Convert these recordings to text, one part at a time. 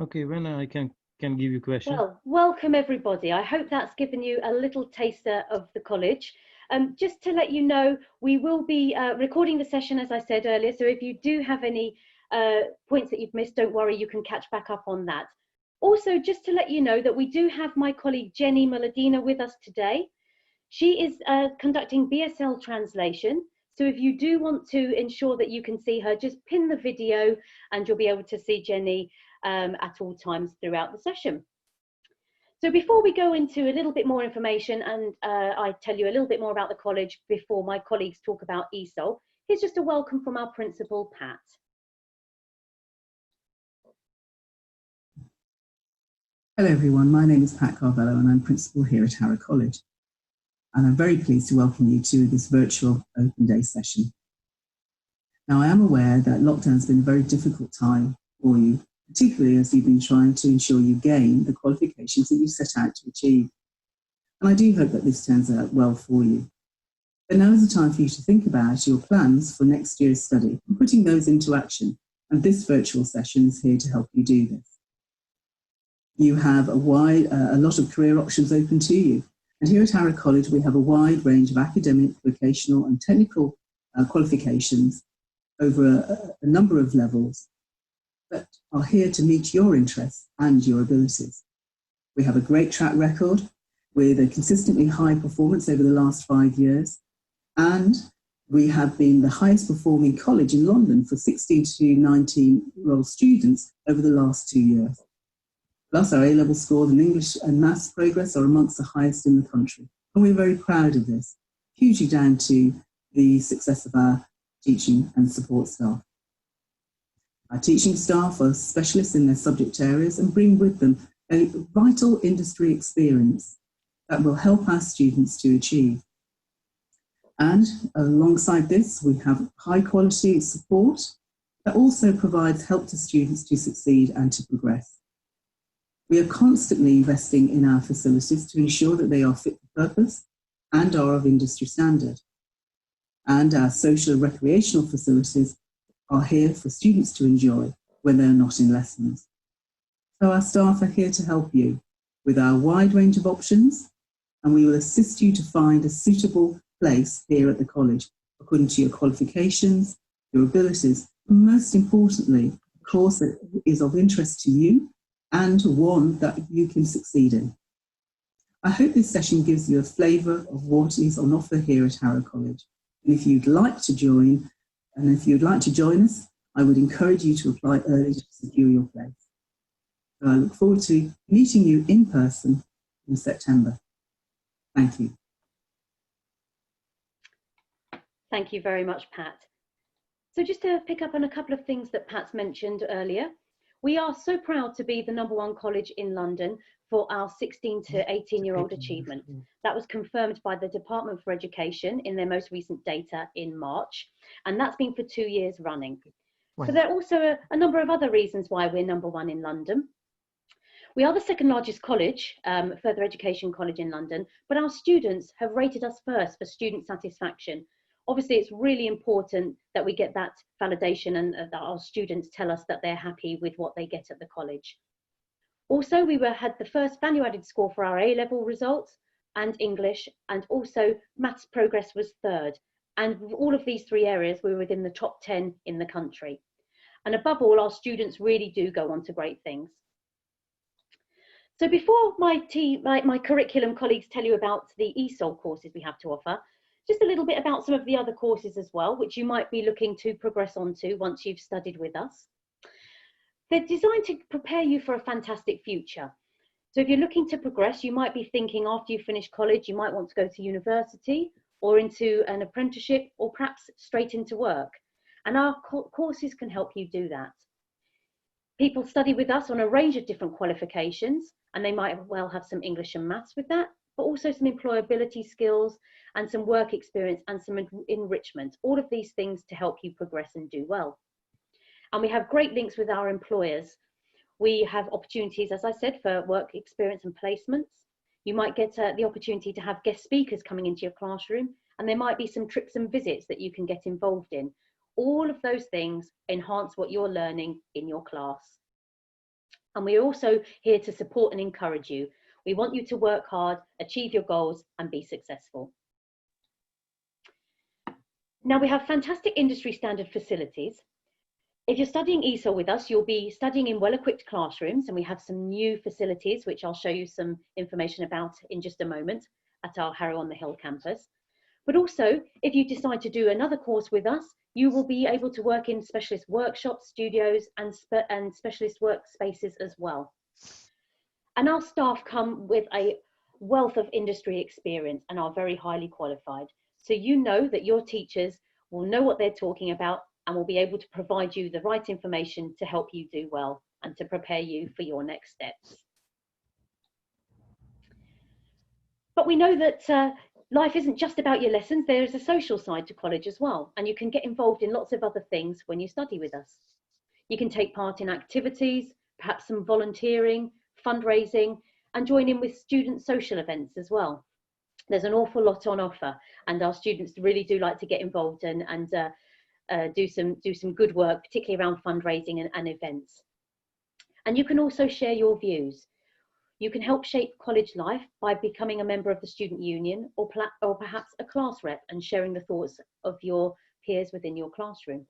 Okay, when I can give you question. Well, welcome everybody. I hope that's given you a little taster of the college. Just to let you know, we will be recording the session, as I said earlier, so if you do have any points that you've missed, don't worry, you can catch back up on that. Also, just to let you know that we do have my colleague Jenny Maladina with us today. She is conducting BSL translation. So if you do want to ensure that you can see her, just pin the video and you'll be able to see Jenny at all times throughout the session. So before we go into a little bit more information and I tell you a little bit more about the college before my colleagues talk about ESOL, here's just a welcome from our principal, Pat. Hello everyone, my name is Pat Carvalho and I'm principal here at Harrow College. And I'm very pleased to welcome you to this virtual open day session. Now I am aware that lockdown has been a very difficult time for you, particularly as you've been trying to ensure you gain the qualifications that you set out to achieve. And I do hope that this turns out well for you. But now is the time for you to think about your plans for next year's study and putting those into action. And this virtual session is here to help you do this. You have a lot of career options open to you. And here at Harrow College, we have a wide range of academic, vocational and technical qualifications over a number of levels that are here to meet your interests and your abilities. We have a great track record with a consistently high performance over the last 5 years, and we have been the highest performing college in London for 16 to 19-year-old students over the last 2 years. Plus, our A-level scores in English and Maths progress are amongst the highest in the country, and we're very proud of this, hugely down to the success of our teaching and support staff. Our teaching staff are specialists in their subject areas and bring with them a vital industry experience that will help our students to achieve. And alongside this, we have high quality support that also provides help to students to succeed and to progress. We are constantly investing in our facilities to ensure that they are fit for purpose and are of industry standard. And our social and recreational facilities are here for students to enjoy when they are not in lessons. So our staff are here to help you with our wide range of options, and we will assist you to find a suitable place here at the college according to your qualifications, your abilities, and most importantly, a course that is of interest to you and one that you can succeed in. I hope this session gives you a flavour of what is on offer here at Harrow College. And if you'd like to join us, I would encourage you to apply early to secure your place. So I look forward to meeting you in person in September. Thank you. Thank you very much, Pat. So just to pick up on a couple of things that Pat's mentioned earlier, we are so proud to be the #1 college in London for our 16 to 18-year-old achievement. That was confirmed by the Department for Education in their most recent data in March, and that's been for 2 years running. So there are also a number of other reasons why we're #1 in London. We are the second largest college, further education college in London, but our students have rated us first for student satisfaction. Obviously, it's really important that we get that validation and that our students tell us that they're happy with what they get at the college. Also, we had the first value-added score for our A-level results and English, and also Maths progress was third. And all of these 3 areas were within the top 10 in the country. And above all, our students really do go on to great things. So before my curriculum colleagues tell you about the ESOL courses we have to offer, just a little bit about some of the other courses as well, which you might be looking to progress onto once you've studied with us. They're designed to prepare you for a fantastic future. So if you're looking to progress, you might be thinking after you finish college, you might want to go to university or into an apprenticeship or perhaps straight into work. And our courses can help you do that. People study with us on a range of different qualifications, and they might well have some English and Maths with that, but also some employability skills and some work experience and some enrichment, all of these things to help you progress and do well. And we have great links with our employers. We have opportunities, as I said, for work experience and placements. You might get the opportunity to have guest speakers coming into your classroom, and there might be some trips and visits that you can get involved in. All of those things enhance what you're learning in your class. And we're also here to support and encourage you. We want you to work hard, achieve your goals, and be successful. Now, we have fantastic industry standard facilities. If you're studying ESOL with us, you'll be studying in well-equipped classrooms, and we have some new facilities, which I'll show you some information about in just a moment at our Harrow on the Hill campus. But also, if you decide to do another course with us, you will be able to work in specialist workshops, studios, and specialist workspaces as well. And our staff come with a wealth of industry experience and are very highly qualified. So you know that your teachers will know what they're talking about and will be able to provide you the right information to help you do well and to prepare you for your next steps. But we know that life isn't just about your lessons. There is a social side to college as well, and you can get involved in lots of other things when you study with us. You can take part in activities, perhaps some volunteering, fundraising, and join in with student social events as well. There's an awful lot on offer, and our students really do like to get involved and do some good work, particularly around fundraising and events. And you can also share your views. You can help shape college life by becoming a member of the student union or perhaps a class rep and sharing the thoughts of your peers within your classroom.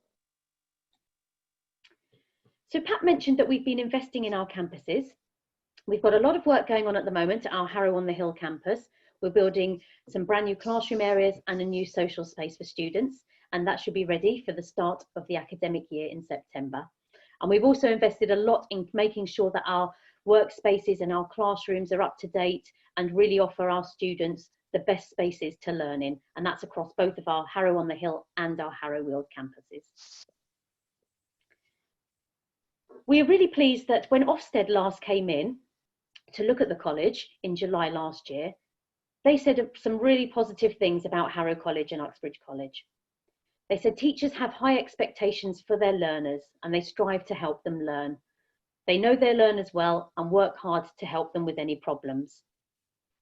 So Pat mentioned that we've been investing in our campuses. We've got a lot of work going on at the moment at our Harrow on the Hill campus. We're building some brand new classroom areas and a new social space for students, and that should be ready for the start of the academic year in September. And we've also invested a lot in making sure that our workspaces and our classrooms are up to date and really offer our students the best spaces to learn in, and that's across both of our Harrow on the Hill and our Harrow Weald campuses. We are really pleased that when Ofsted last came in to look at the college in July last year, they said some really positive things about Harrow College and Uxbridge College. They said teachers have high expectations for their learners and they strive to help them learn. They know their learners well and work hard to help them with any problems.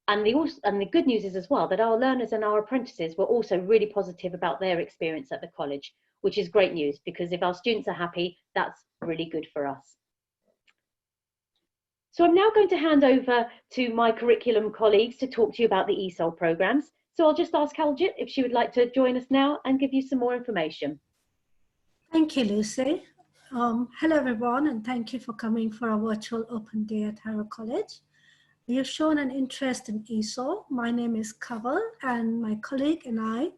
And the good news is as well that our learners and our apprentices were also really positive about their experience at the college, which is great news because if our students are happy, that's really good for us. So I'm now going to hand over to my curriculum colleagues to talk to you about the ESOL programs. So I'll just ask Haljit if she would like to join us now and give you some more information. Thank you, Lucy. Hello, everyone, and thank you for coming for our virtual open day at Harrow College. You've shown an interest in ESOL. My name is Carvalho, and my colleague and I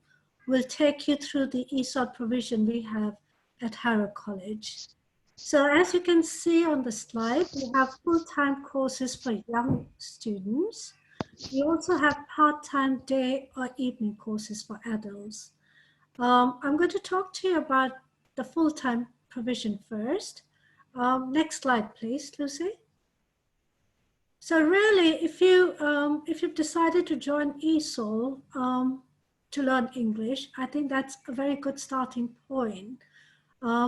will take you through the ESOL provision we have at Harrow College. So as you can see on the slide, we have full-time courses for young students. We also have part-time day or evening courses for adults. I'm going to talk to you about the full-time provision first. Next slide, please, Lucy. So really, if you've decided to join ESOL to learn English, I think that's a very good starting point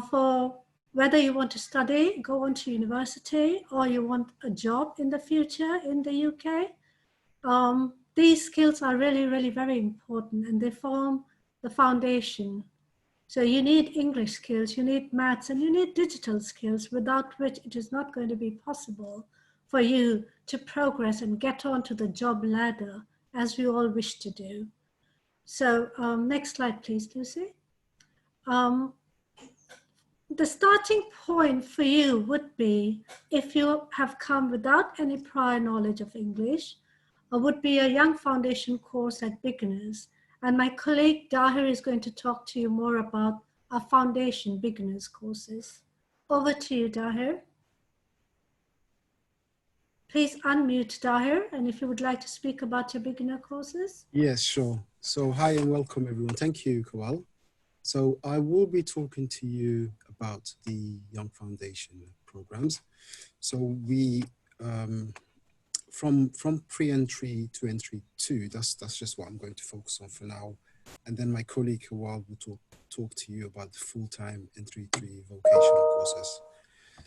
for whether you want to study, go on to university, or you want a job in the future in the UK. These skills are really, really very important, and they form the foundation. So you need English skills, you need maths, and you need digital skills, without which it is not going to be possible for you to progress and get onto the job ladder as we all wish to do. So next slide, please, Lucy. The starting point for you would be, if you have come without any prior knowledge of English, would be a young foundation course at beginners. And my colleague Dahir is going to talk to you more about our foundation beginners courses. Over to you, Dahir. Please unmute, Dahir, and if you would like to speak about your beginner courses. Yes, sure. So hi and welcome everyone. Thank you, Carvalho. So I will be talking to you about the Young Foundation programs. So we, from pre-entry to entry 2, that's just what I'm going to focus on for now. And then my colleague Carvalho will talk to you about the full-time entry 3 vocational courses.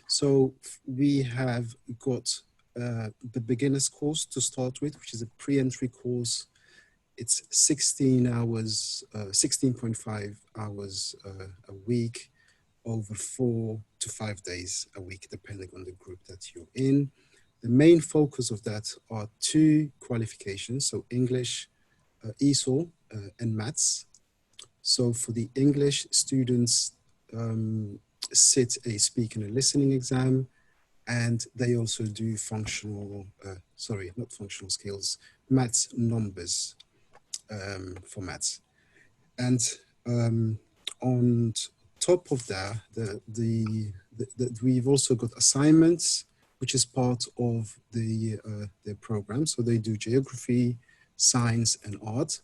So we have got the beginners course to start with, which is a pre-entry course. It's 16 hours, 16.5 hours a week over 4 to 5 days a week, depending on the group that you're in. The main focus of that are 2 qualifications, so English, ESOL, and maths. So for the English, students sit a speaking and listening exam, and they also do functional, not functional skills, maths numbers for maths. And on top of that, we've also got assignments, which is part of their program. So they do geography, science, and art.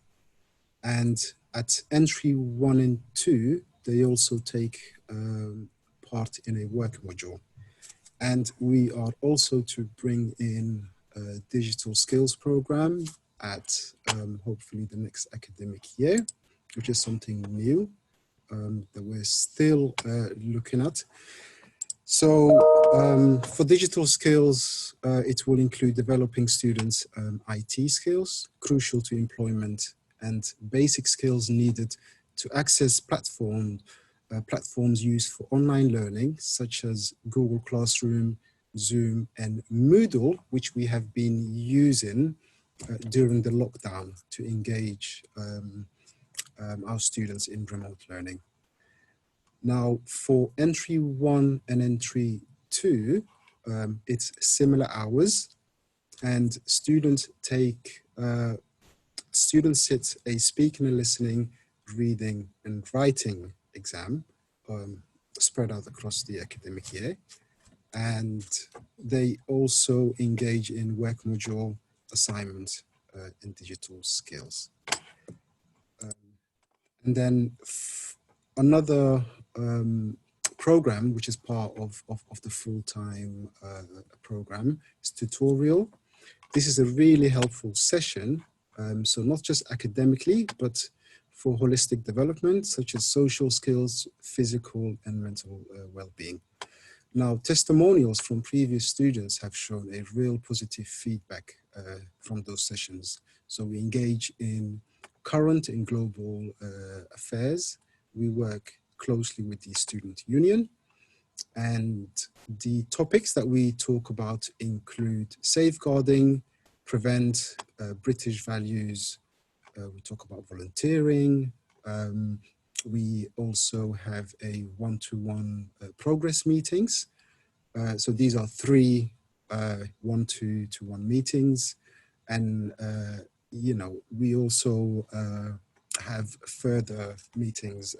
And at entry 1 and 2, they also take part in a work module. And we are also to bring in a digital skills program at hopefully the next academic year, which is something new that we're still looking at. So for digital skills, it will include developing students' IT skills, crucial to employment, and basic skills needed to access platforms used for online learning, such as Google Classroom, Zoom, and Moodle, which we have been using during the lockdown to engage our students in remote learning. Now, for entry 1 and entry 2, it's similar hours, and students sit a speaking and listening, reading, and writing exam spread out across the academic year. And they also engage in work module assignments and digital skills. And then another program, which is part of the full-time program, is tutorial. This is a really helpful session. So not just academically, but for holistic development, such as social skills, physical and mental well-being. Now, testimonials from previous students have shown a real positive feedback from those sessions. So we engage in current and global affairs. We work closely with the student union, and the topics that we talk about include safeguarding, prevent, British values. We talk about volunteering. We also have a one-to-one progress meetings. So these are 3 one-to-one meetings. And, you know, we also have further meetings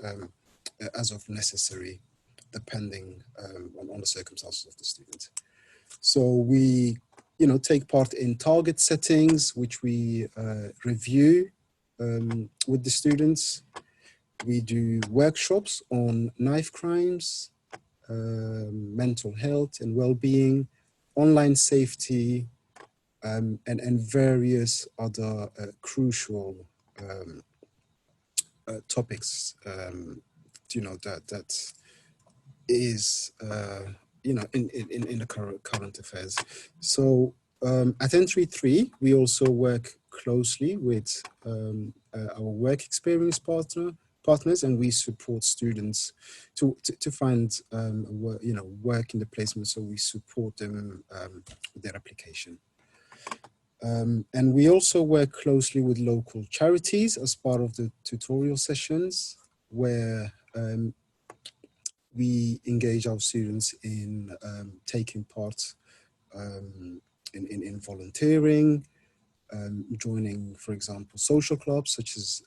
as of necessary, depending on the circumstances of the student. So we, you know, take part in target settings, which we review with the students. We do workshops on knife crimes, mental health and well-being, online safety, and various other crucial topics, you know, that is, you know, in the current affairs. So at entry 3, we also work closely with our work experience partners, and we support students to find you know, work in the placement. So we support them with their application. And we also work closely with local charities as part of the tutorial sessions, where we engage our students in taking part in volunteering, joining, for example, social clubs such as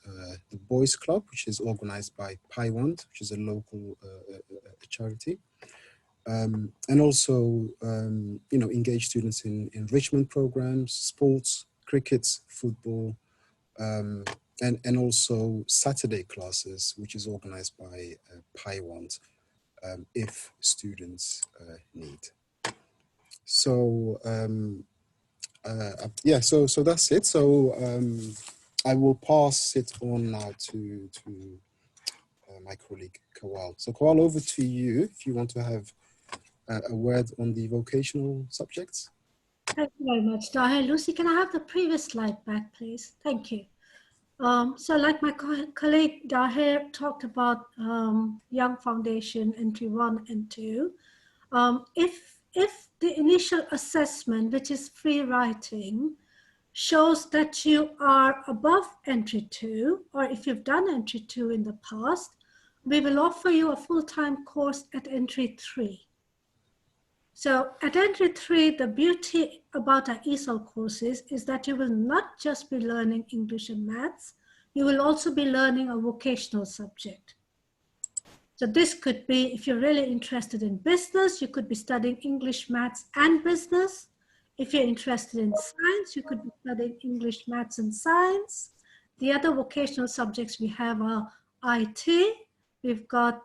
the Boys Club, which is organized by Paiwand, which is a local charity. And also, you know, engage students in enrichment programs, sports, cricket, football, and also Saturday classes, which is organized by Paiwand, if students need. So yeah, so that's it. So I will pass it on now to my colleague Kawal. So Kawal, over to you if you want to have a word on the vocational subjects. Thank you very much, Daher. Lucy, can I have the previous slide back, please? Thank you. So like my colleague Daher talked about Young Foundation Entry 1 and 2, if the initial assessment, which is free writing, shows that you are above Entry 2, or if you've done Entry 2 in the past, we will offer you a full-time course at Entry 3. So at Entry 3, the beauty about our ESOL courses is that you will not just be learning English and maths, you will also be learning a vocational subject. So this could be, if you're really interested in business, you could be studying English, maths, and business. If you're interested in science, you could be studying English, maths, and science. The other vocational subjects we have are IT. We've got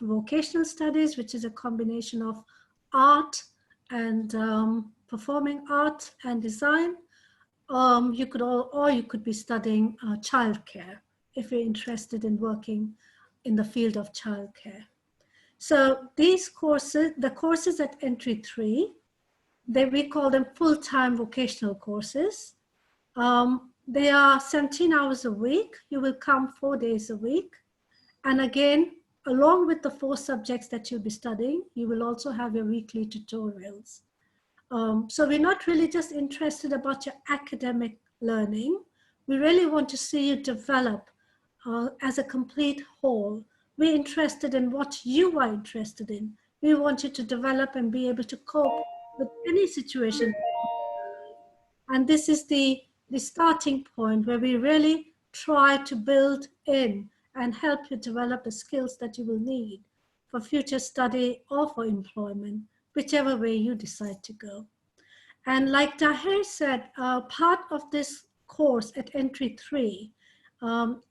vocational studies, which is a combination of art and performing art and design. You could be studying childcare if you're interested in working in the field of childcare. So these courses, the courses at Entry 3, we call them full-time vocational courses. They are 17 hours a week. You will come 4 days a week. And again, along with the 4 subjects that you'll be studying, you will also have your weekly tutorials. So we're not really just interested about your academic learning. We really want to see you develop as a complete whole. We're interested in what you are interested in. We want you to develop and be able to cope with any situation. And this is the starting point where we really try to build in and help you develop the skills that you will need for future study or for employment, whichever way you decide to go. And like Daher said, part of this course at Entry 3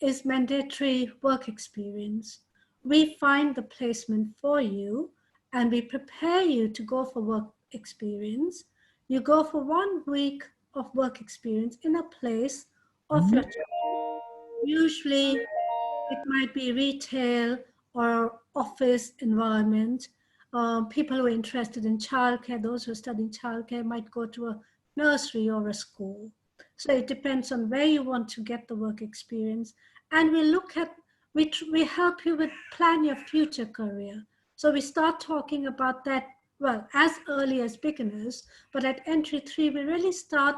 is mandatory work experience. We find the placement for you and we prepare you to go for work experience. You go for 1 week of work experience in a place of your choice. Usually it might be retail or office environment. People who are interested in childcare, those who are studying childcare might go to a nursery or a school. So it depends on where you want to get the work experience. And we help you with plan your future career. So we start talking about that, well, as early as beginners, but at Entry 3, we really start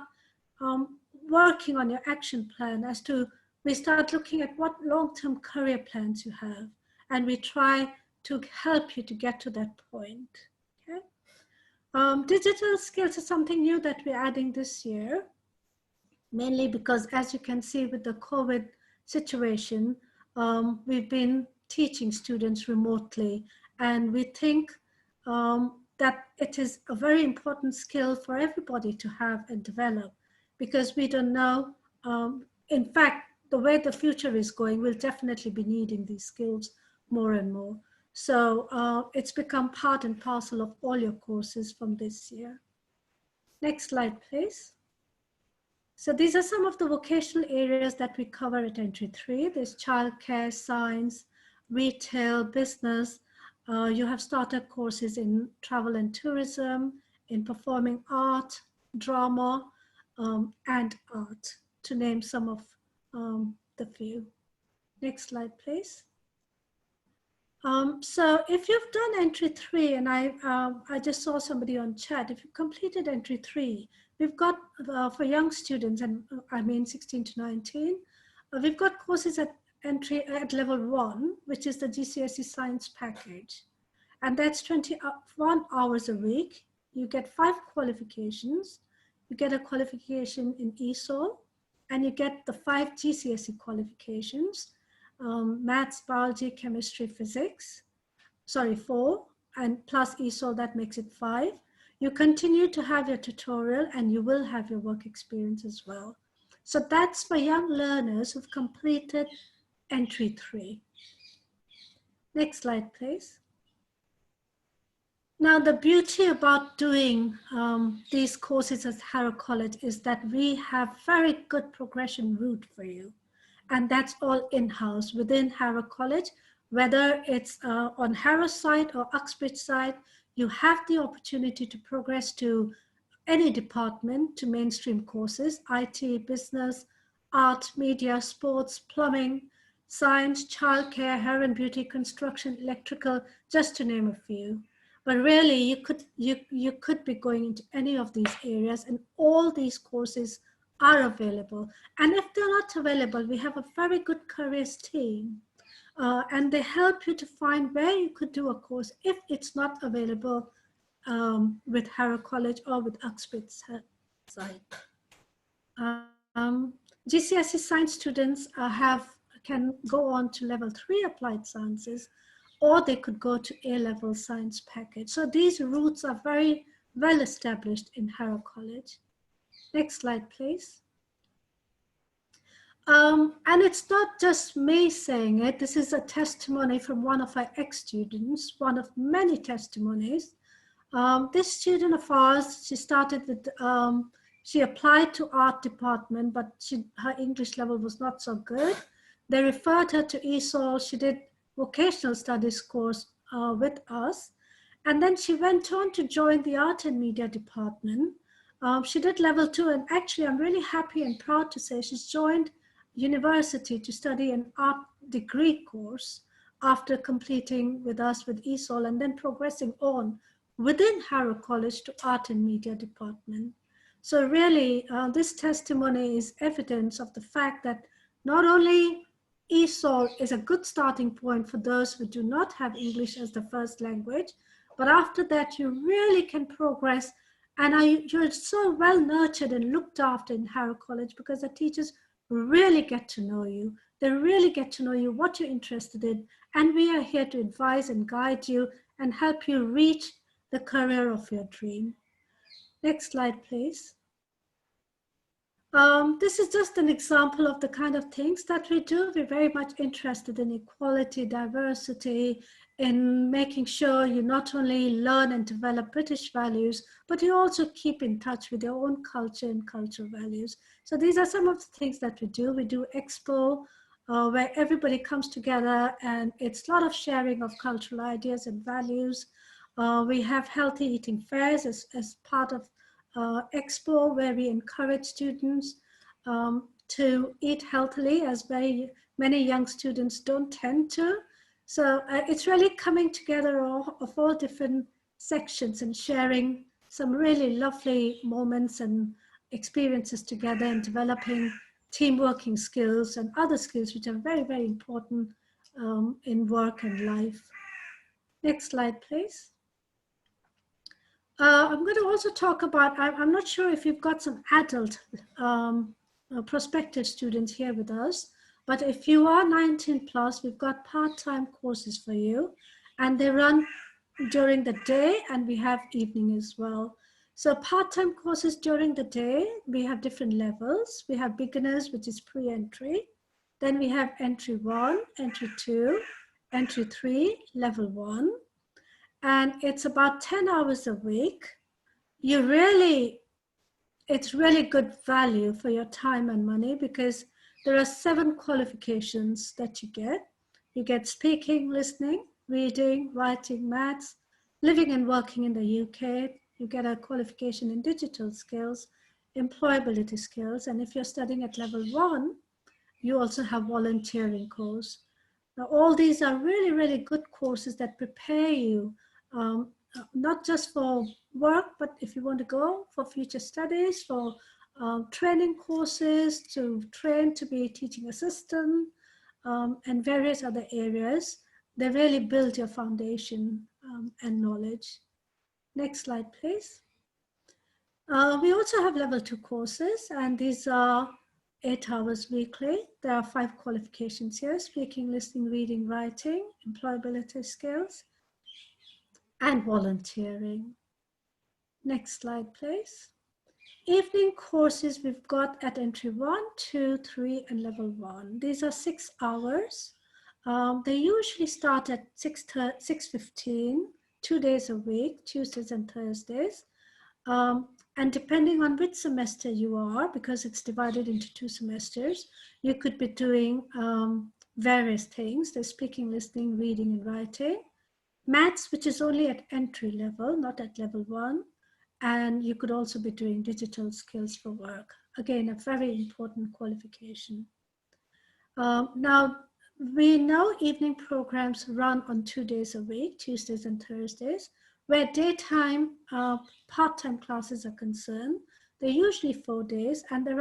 working on your action plan we start looking at what long-term career plans you have. And we try to help you to get to that point, okay? Digital skills is something new that we're adding this year, mainly because, as you can see with the COVID situation, we've been teaching students remotely, and we think that it is a very important skill for everybody to have and develop, because we don't know, in fact, the way the future is going, we'll definitely be needing these skills more and more. So it's become part and parcel of all your courses from this year. Next slide, please. So these are some of the vocational areas that we cover at Entry 3. There's childcare, science, retail, business. You have starter courses in travel and tourism, in performing art, drama, and art, to name some of the few. Next slide, please. So if you've done Entry 3, and I just saw somebody on chat, if you completed Entry 3, we've got, for young students, and I mean 16 to 19, we've got courses at level 1, which is the GCSE science package. And that's 21 hours a week. You get 5 qualifications. You get a qualification in ESOL, and you get the 5 GCSE qualifications. Maths, biology, chemistry, physics, 4, and plus ESOL, that makes it 5. You continue to have your tutorial and you will have your work experience as well. So that's for young learners who've completed Entry 3. Next slide, please. Now, the beauty about doing these courses at Harrow College is that we have very good progression route for you. And that's all in-house within Harrow College, whether it's on Harrow side or Uxbridge side, you have the opportunity to progress to any department, to mainstream courses, IT, business, art, media, sports, plumbing, science, childcare, hair and beauty, construction, electrical, just to name a few. But really, you could be going into any of these areas, and all these courses are available. And if they're not available, we have a very good careers team, and they help you to find where you could do a course if it's not available with Harrow College or with Uxbridge side. GCSE science students can go on to level 3 applied sciences, or they could go to A-level science package. So these routes are very well established in Harrow College. Next slide, please. And it's not just me saying it. This is a testimony from one of our ex-students, one of many testimonies. This student of ours, she started with, she applied to art department, but her English level was not so good. They referred her to ESOL. She did vocational studies course with us. And then she went on to join the art and media department. She did level 2, and actually I'm really happy and proud to say she's joined university to study an art degree course after completing with us with ESOL and then progressing on within Harrow College to art and media department. So really this testimony is evidence of the fact that not only ESOL is a good starting point for those who do not have English as the first language, but after that you really can progress, and you're so well nurtured and looked after in Harrow College because the teachers really get to know you. They really get to know you, what you're interested in, and we are here to advise and guide you and help you reach the career of your dream. Next slide, please. This is just an example of the kind of things that we do. We're very much interested in equality, diversity, in making sure you not only learn and develop British values, but you also keep in touch with your own culture and cultural values. So these are some of the things that we do. We do Expo, where everybody comes together, and it's a lot of sharing of cultural ideas and values. We have healthy eating fairs as part of Expo, where we encourage students to eat healthily, as very many young students don't tend to. So it's really coming together of all different sections and sharing some really lovely moments and experiences together and developing team working skills and other skills which are very, very important in work and life. Next slide, please. I'm going to also talk about, I'm not sure if you've got some adult prospective students here with us, but if you are 19 plus, we've got part-time courses for you, and they run during the day, and we have evening as well. So part-time courses during the day, we have different levels. We have beginners, which is pre-entry. Then we have entry 1, entry 2, entry 3, level 1. And it's about 10 hours a week. It's really good value for your time and money, because there are 7 qualifications that you get. You get speaking, listening, reading, writing, maths, living and working in the UK. You get a qualification in digital skills, employability skills. And if you're studying at level 1, you also have volunteering course. Now, all these are really, really good courses that prepare you not just for work, but if you want to go for future studies, for training courses, to train to be a teaching assistant, and various other areas. They really build your foundation and knowledge. Next slide, please. We also have level 2 courses, and these are 8 hours weekly. There are 5 qualifications here: speaking, listening, reading, writing, employability skills, and volunteering. Next slide, please. Evening courses we've got at entry 1, 2, 3, and level 1. These are 6 hours. They usually start at 6:15, 2 days a week, Tuesdays and Thursdays. And depending on which semester you are, because it's divided into 2 semesters, you could be doing various things. There's speaking, listening, reading, and writing. Maths, which is only at entry level, not at level 1. and you could also be doing digital skills for work. Again, a very important qualification. Now, we know evening programs run on 2 days a week, Tuesdays and Thursdays, where daytime part-time classes are concerned. They're usually 4 days, and there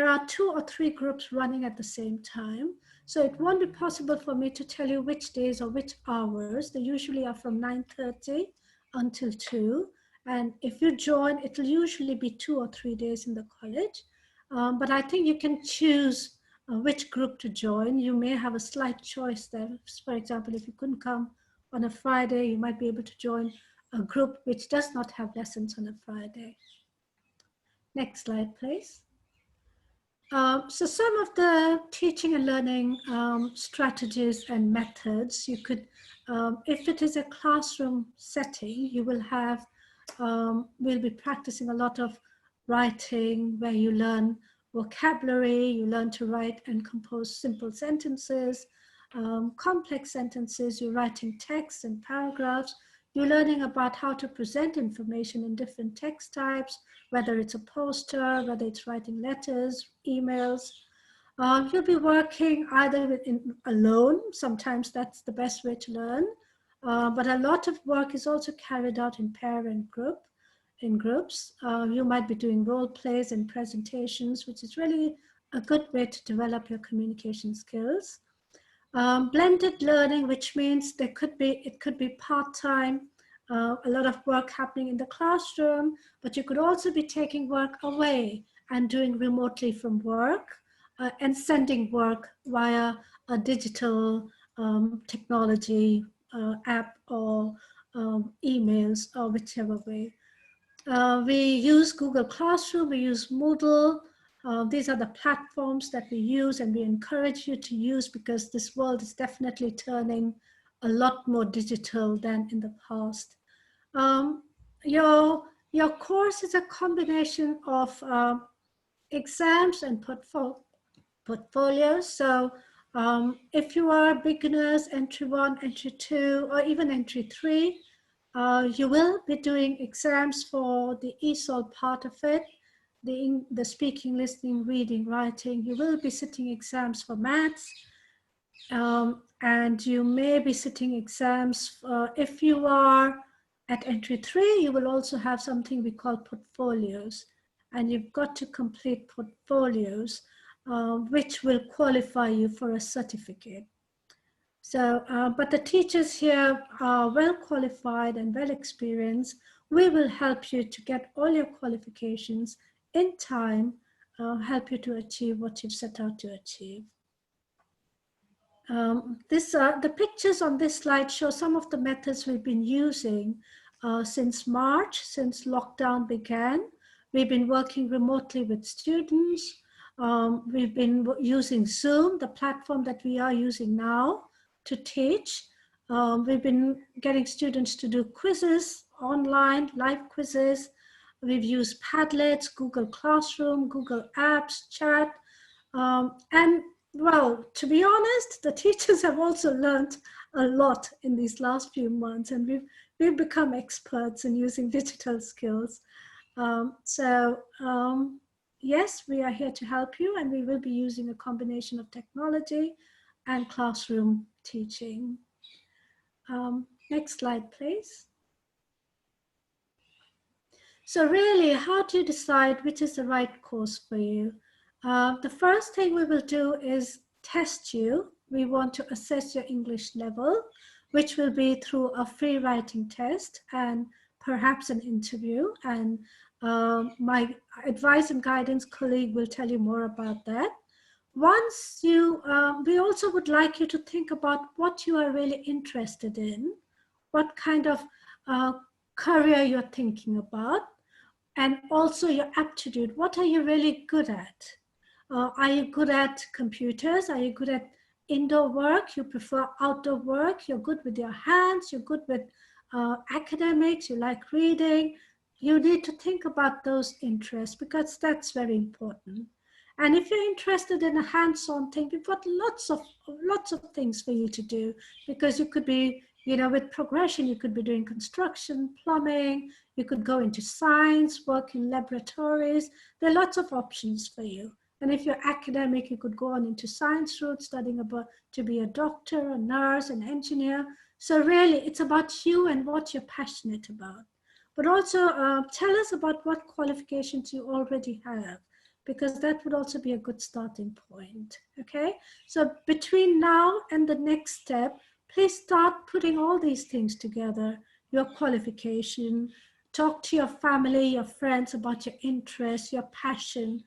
are 2 or 3 groups running at the same time. So it won't be possible for me to tell you which days or which hours. They usually are from 9:30 until 2. And if you join, it'll usually be 2 or 3 days in the college. But I think you can choose which group to join. You may have a slight choice there. For example, if you couldn't come on a Friday, you might be able to join a group which does not have lessons on a Friday. Next slide, please. So some of the teaching and learning strategies and methods, you could, if it is a classroom setting, you will have, we'll be practicing a lot of writing where you learn vocabulary, you learn to write and compose simple sentences, complex sentences, you're writing text and paragraphs, you're learning about how to present information in different text types, whether it's a poster, whether it's writing letters, emails. You'll be working either alone, sometimes that's the best way to learn, but a lot of work is also carried out in groups. You might be doing role plays and presentations, which is really a good way to develop your communication skills. Blended learning, which means it could be part-time, a lot of work happening in the classroom, but you could also be taking work away and doing remotely from work and sending work via a digital technology app or emails or whichever way. We use Google Classroom, we use Moodle. These are the platforms that we use and we encourage you to use because this world is definitely turning a lot more digital than in the past. Your course is a combination of exams and portfolios. So if you are beginners, entry 1, entry 2, or even entry 3, you will be doing exams for the ESOL part of it, the speaking, listening, reading, writing. You will be sitting exams for maths, and you may be sitting exams. If you are at entry 3, you will also have something we call portfolios, and you've got to complete portfolios, which will qualify you for a certificate. So, but the teachers here are well qualified and well experienced. We will help you to get all your qualifications in time, help you to achieve what you've set out to achieve. The pictures on this slide show some of the methods we've been using since March, since lockdown began. We've been working remotely with students. We've been using Zoom, the platform that we are using now, to teach. We've been getting students to do quizzes online, live quizzes. We've used Padlets, Google Classroom, Google Apps, chat. And well, to be honest, the teachers have also learned a lot in these last few months, and we've become experts in using digital skills. Yes, we are here to help you, and we will be using a combination of technology and classroom teaching. Next slide, please. So really, how do you decide which is the right course for you? The first thing we will do is test you. We want to assess your English level, which will be through a free writing test and perhaps an interview. And my advice and guidance colleague will tell you more about that. Once you, we also would like you to think about what you are really interested in, what kind of career you're thinking about, and also your aptitude. What are you really good at? Are you good at computers? Are you good at indoor work? You prefer outdoor work? You're good with your hands? You're good with academics? You like reading? You need to think about those interests because that's very important. And if you're interested in a hands-on thing, we've got lots of things for you to do because you could be You know, with progression, you could be doing construction, plumbing, you could go into science, work in laboratories. There are lots of options for you. And if you're academic, you could go on into science route, studying about to be a doctor, a nurse, an engineer. So really, it's about you and what you're passionate about. But also tell us about what qualifications you already have, because that would also be a good starting point, okay? So between now and the next step, please start putting all these things together, your qualification, talk to your family, your friends about your interests, your passion.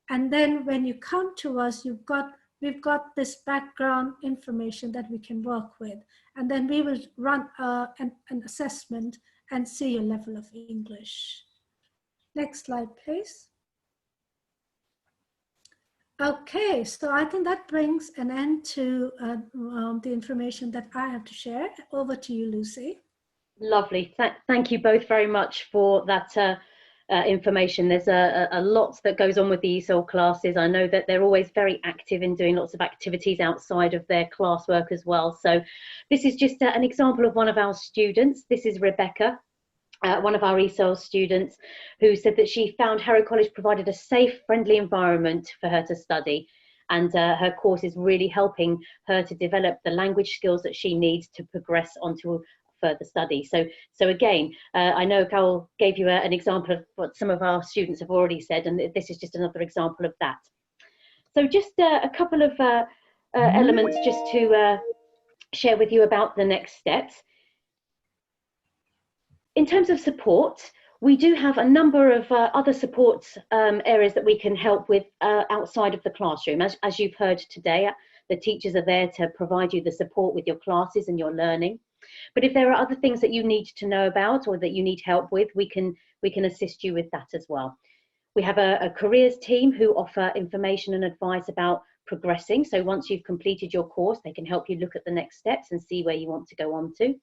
And then when you come to us, we've got this background information that we can work with. And then we will run an assessment and see your level of English. Next slide, please. Okay, so I think that brings an end to the information that I have to share. Over to you, Lucy. Lovely. Thank you both very much for that information. There's a lot that goes on with the ESOL classes. I know that they're always very active in doing lots of activities outside of their classwork as well. So this is just an example of one of our students. This is Rebecca, one of our ESOL students, who said that she found Harrow College provided a safe, friendly environment for her to study. And her course is really helping her to develop the language skills that she needs to progress onto further study. So again, I know Carol gave you an example of what some of our students have already said, and this is just another example of that. So just a couple of elements just to share with you about the next steps. In terms of support, we do have a number of other support areas that we can help with outside of the classroom. As you've heard today, the teachers are there to provide you the support with your classes and your learning. But if there are other things that you need to know about or that you need help with, we can assist you with that as well. We have a careers team who offer information and advice about progressing. So once you've completed your course, they can help you look at the next steps and see where you want to go on to.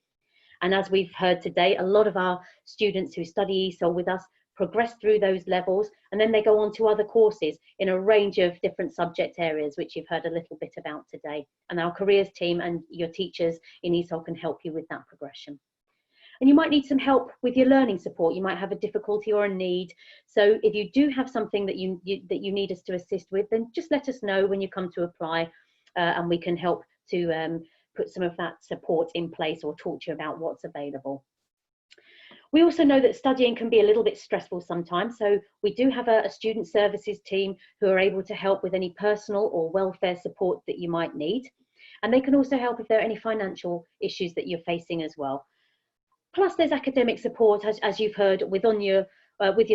And as we've heard today, a lot of our students who study ESOL with us progress through those levels, and then they go on to other courses in a range of different subject areas, which you've heard a little bit about today. And our careers team and your teachers in ESOL can help you with that progression. And you might need some help with your learning support. You might have a difficulty or a need. So if you do have something that you need us to assist with, then just let us know when you come to apply, and we can help to put some of that support in place or talk to you about what's available. We also know that studying can be a little bit stressful sometimes, so we do have a student services team who are able to help with any personal or welfare support that you might need. And they can also help if there are any financial issues that you're facing as well. Plus there's academic support, as you've heard, with your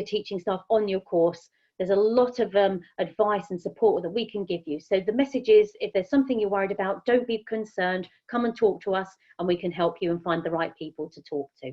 teaching staff on your course. There's a lot of advice and support that we can give you. So the message is, if there's something you're worried about, don't be concerned, come and talk to us and we can help you and find the right people to talk to.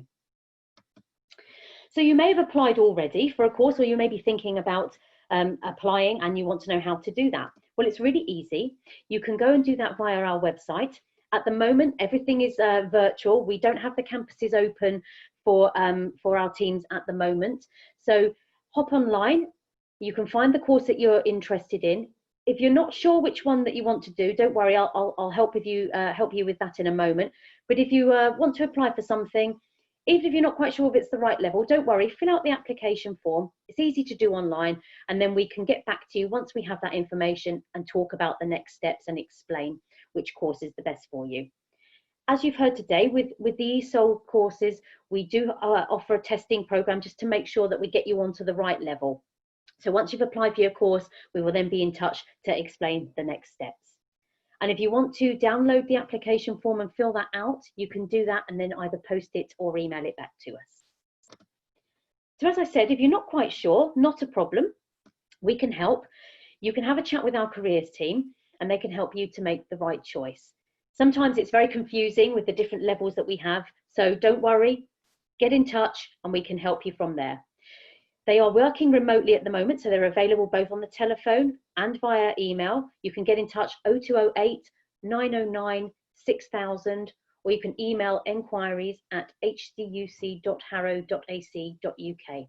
So you may have applied already for a course, or you may be thinking about applying and you want to know how to do that. Well, it's really easy. You can go and do that via our website. At the moment, everything is virtual. We don't have the campuses open for our teams at the moment. So hop online. You can find the course that you're interested in. If you're not sure which one that you want to do, don't worry, I'll help with you, help you with that in a moment. But if you want to apply for something, even if you're not quite sure if it's the right level, don't worry, fill out the application form. It's easy to do online, and then we can get back to you once we have that information and talk about the next steps and explain which course is the best for you. As you've heard today, with the ESOL courses, we do offer a testing program just to make sure that we get you onto the right level. So once you've applied for your course, we will then be in touch to explain the next steps. And if you want to download the application form and fill that out, you can do that and then either post it or email it back to us. So as I said, if you're not quite sure, not a problem. We can help. You can have a chat with our careers team and they can help you to make the right choice. Sometimes it's very confusing with the different levels that we have. So don't worry, get in touch and we can help you from there. They are working remotely at the moment, so they're available both on the telephone and via email. You can get in touch 0208 909 6000, or you can email enquiries at hcuc.harrow.ac.uk.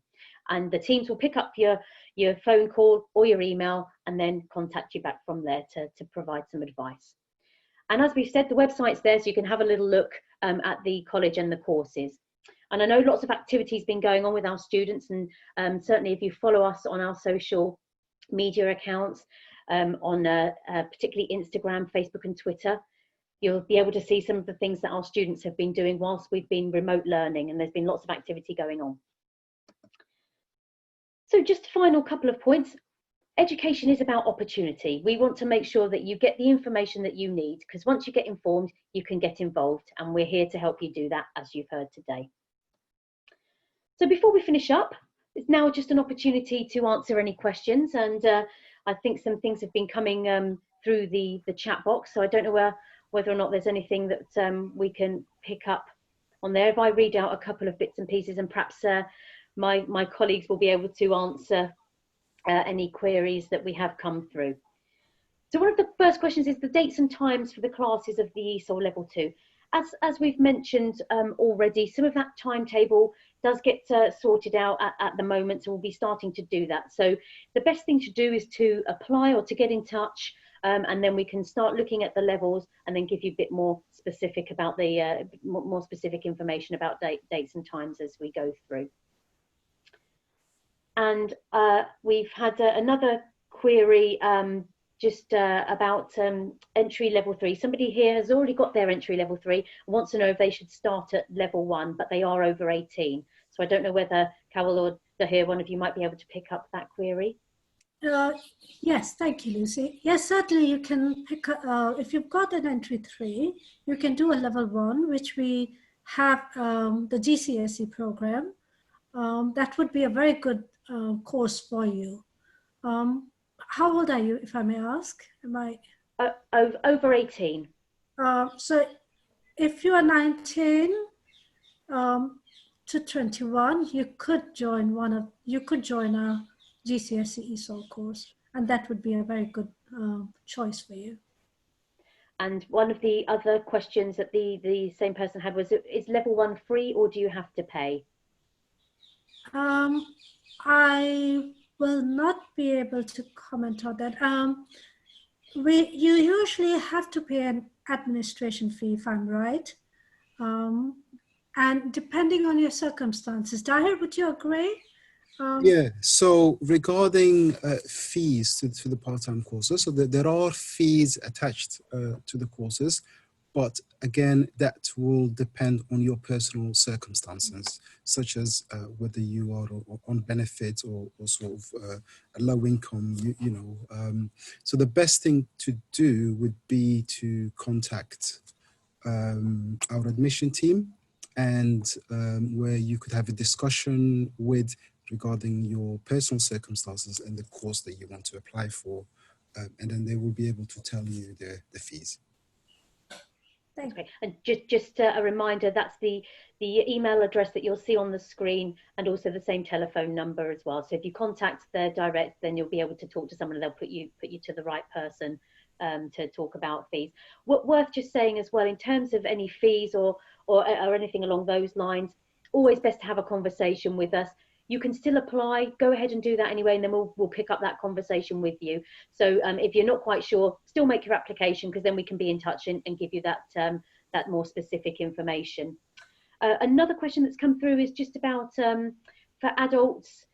And the teams will pick up your phone call or your email and then contact you back from there to provide some advice. And as we've said, the website's there, so you can have a little look at the college and the courses. And I know lots of activities been going on with our students, and certainly if you follow us on our social media accounts, on particularly Instagram, Facebook and Twitter, you'll be able to see some of the things that our students have been doing whilst we've been remote learning, and there's been lots of activity going on. So just a final couple of points. Education is about opportunity. We want to make sure that you get the information that you need, because once you get informed, you can get involved, and we're here to help you do that, as you've heard today. So before we finish up, it's now just an opportunity to answer any questions, and I think some things have been coming through the chat box, so I don't know whether or not there's anything that we can pick up on there. If I read out a couple of bits and pieces, and perhaps my colleagues will be able to answer any queries that we have come through. So one of the first questions is the dates and times for the classes of the ESOL Level 2. As we've mentioned already, some of that timetable does get sorted out at the moment, so we'll be starting to do that. So the best thing to do is to apply or to get in touch, and then we can start looking at the levels and then give you a bit more specific about the more specific information about dates and times as we go through. And we've had another query just about entry level 3. Somebody here has already got their entry level 3 and wants to know if they should start at level 1, but they are over 18. So I don't know whether Carol or Dahir, one of you might be able to pick up that query. Yes, thank you, Lucy. Yes, certainly you can pick up, if you've got an entry 3, you can do a level 1, which we have the GCSE program. That would be a very good course for you. How old are you, if I may ask? Am I over 18? So if you are 19 to 21, you could join a GCSE ESOL course, and that would be a very good choice for you. And one of the other questions that the same person had was, is level 1 free or do you have to pay? I will not be able to comment on that. You usually have to pay an administration fee, if I'm right. And depending on your circumstances. Dahir, would you agree? Yeah, so regarding fees to the part-time courses, so there are fees attached to the courses, but again, that will depend on your personal circumstances, such as whether you are on benefit or sort of a low income, you know. So the best thing to do would be to contact our admission team, and where you could have a discussion with regarding your personal circumstances and the course that you want to apply for, and then they will be able to tell you the fees. Thanks. Okay. And just a reminder, that's the email address that you'll see on the screen, and also the same telephone number as well. So if you contact their direct, then you'll be able to talk to someone, and they'll put you to the right person to talk about fees. Worth just saying as well, in terms of any fees or anything along those lines, always best to have a conversation with us. You can still apply, go ahead and do that anyway, and then we'll pick up that conversation with you. So if you're not quite sure, still make your application, because then we can be in touch and give you that more specific information. Another question that's come through is just about for adults,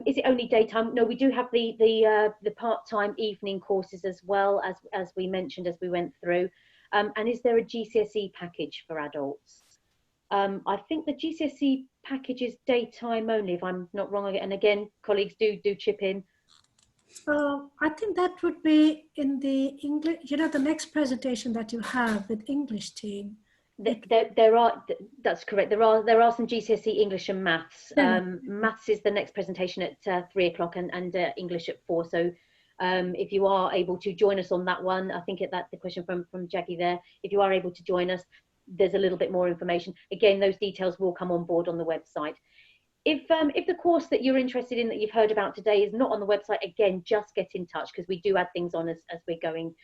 is it only daytime? No, we do have the part-time evening courses as well, as we mentioned as we went through. And is there a GCSE package for adults? I think the GCSE package is daytime only, if I'm not wrong. And again, colleagues do chip in. I think that would be in the English, you know, the next presentation that you have with English team. There are, that's correct. There are some GCSE English and Maths. Maths is the next presentation at 3 o'clock, and English at 4. So if you are able to join us on that one, I think that's the question from Jackie there. If you are able to join us, there's a little bit more information. Again, those details will come on board on the website. If the course that you're interested in, that you've heard about today, is not on the website, again, just get in touch, because we do add things on as we're going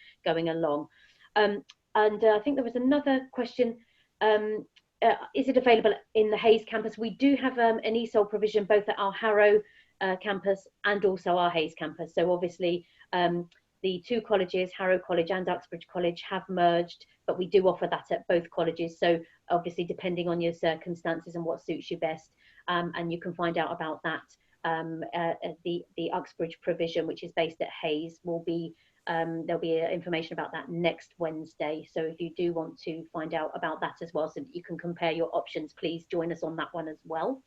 along. And I think there was another question. Is it available in the Hayes campus? We do have an ESOL provision both at our Harrow campus and also our Hayes campus. So obviously the two colleges, Harrow College and Uxbridge College, have merged, but we do offer that at both colleges. So obviously, depending on your circumstances and what suits you best, and you can find out about that. The Uxbridge provision, which is based at Hayes, will be there'll be information about that next Wednesday. So if you do want to find out about that as well, so that you can compare your options, please join us on that one as well.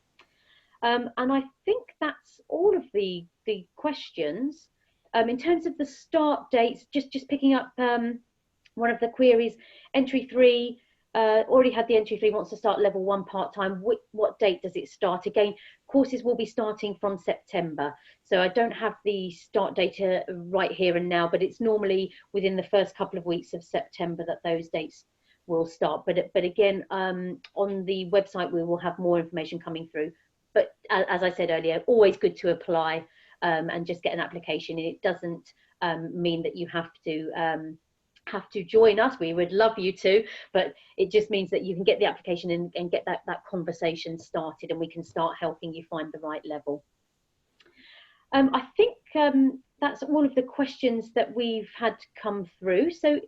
And I think that's all of the questions. In terms of the start dates, just picking up one of the queries, entry 3, already had the entry 3, wants to start level 1 part-time. What date does it start? Again, courses will be starting from September. So I don't have the start data right here and now, but it's normally within the first couple of weeks of September that those dates will start. But again, on the website, we will have more information coming through. But as I said earlier, always good to apply and just get an application. And it doesn't mean that you have to join us. We would love you to, but it just means that you can get the application and get that conversation started, and we can start helping you find the right level. I think that's all of the questions that we've had come through. So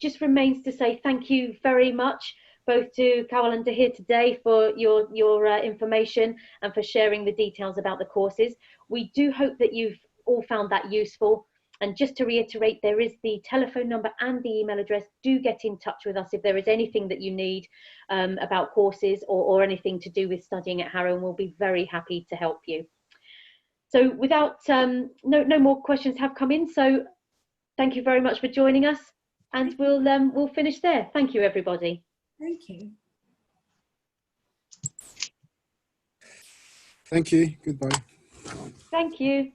just remains to say thank you very much, both to Carol and Dahir today, for your information and for sharing the details about the courses. We do hope that you've all found that useful. And just to reiterate, there is the telephone number and the email address. Do get in touch with us if there is anything that you need about courses or anything to do with studying at Harrow, and we'll be very happy to help you. So without, no more questions have come in. So thank you very much for joining us, and we'll finish there. Thank you, everybody. Thank you. Thank you. Goodbye. Thank you.